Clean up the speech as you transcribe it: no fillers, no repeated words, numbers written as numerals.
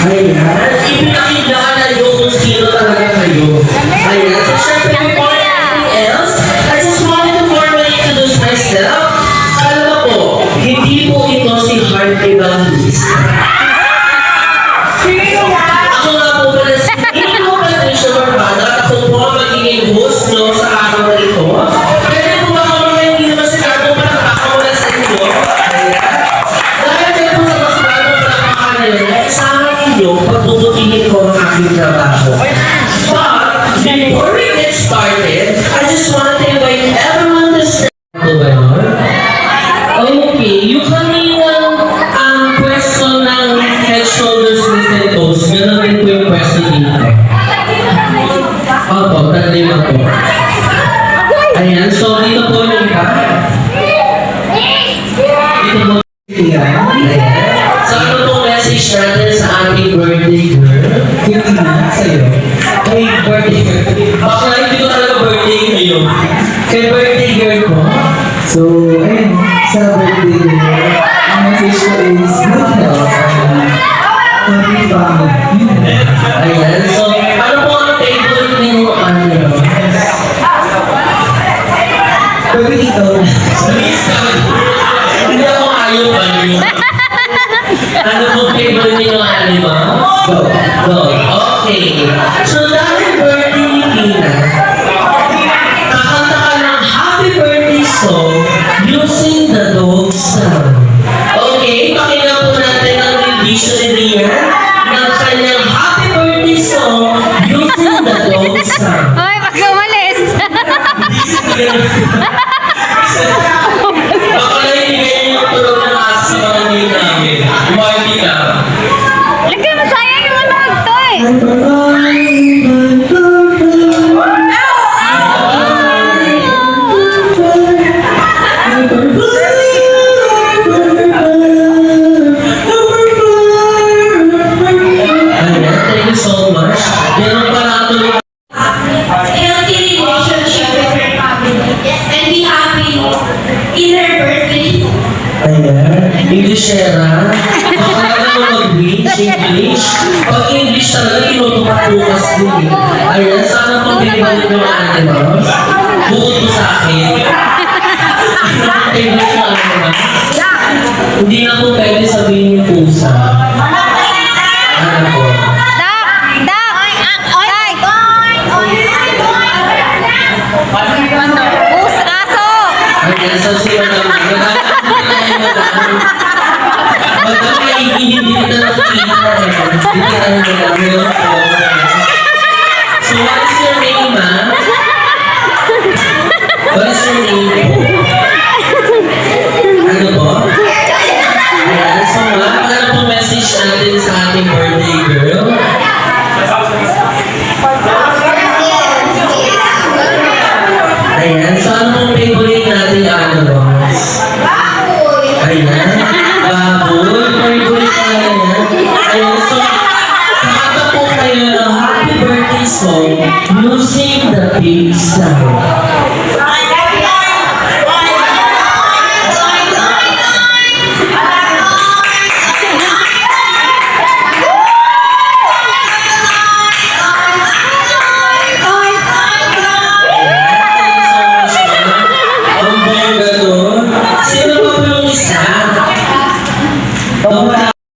Ayan. Ipinakinggan na yung kung sino talaga kayo. Ayan. So, syempre, before anything else, I just wanted to formally introduce myself. Alam mo po, hindi po ito si Heart Evangelista. Ako nga po pala si Nico Patricia Barbada at ako po ang magiging host no, sa araw na ito. Pwede po ba ako mga hindi naman sigado pa nakakawala sa inyo? Ayan. Dahil kayo po sa mas bagong nakakanayon, ay isama ninyo pagtututulin ko ang aking trabaho. But, before we get started, I just want to invite everyone to stand. Okay, yung kaninang pwesto ng head, shoulders, knees, and toes, gano'n rin po yung pwesto dito. Opo, tatli lang po. Ayan, so dito po yung iba. Dito po yung ayan. So ano pong message natin sa ating birthday girl? Hindi na, sa'yo. Hey, birthday girl. Baka hindi ko talaga birthday ngayon. Kay birthday girl ko. So, ayun, sa birthday niyo, ang message ko is good health and happy family. Ayan, so ano po ang favorite ninyo ano? Pwede ikaw na. Please, hindi ako ayaw pa niyo. Ano po favorite ninyo ano? Go. Go. Okay. So dahil birthday ni Tina, kakanta ka ng happy birthday song using the dog sound. Okay, pakinggan po natin ang rendition ni Rian ng kanyang happy birthday song using the dog sound. Ay, wag ka umalis. Baka naibigay niyo yung tulong ng aso sa mga hindi namin. Umali ka. Lagyan mo, sayang yung manood to eh. Ayan, thank you so much. Meron pa natin Healthy relationship with her family and be happy in her birthday. Ayan, Englishera. Baka naman mag-English. Pag English talaga, tinutukas din eh. Ayan, sana pang pinibalik yung animals. Bukod po sa akin. Ano ang favorite na animals? Hindi na po pwede sabihin yung pusa. Ano po? Dak! Dak! Us, aso! Ayan, so siya naman. Madam, may hindi kita nakikita eh. Hindi tayo nagagawin po. So, what is your name, ma'am? What is your name po? Ano po? Ayan, so ma'am, ano pong message natin sa ating birthday girl? Ayan, so ano pong favorite natin animals? Ayan, baboy, favorite na yan. Ayan, so, kakanta po kayo ng happy birthday song using the pig sound.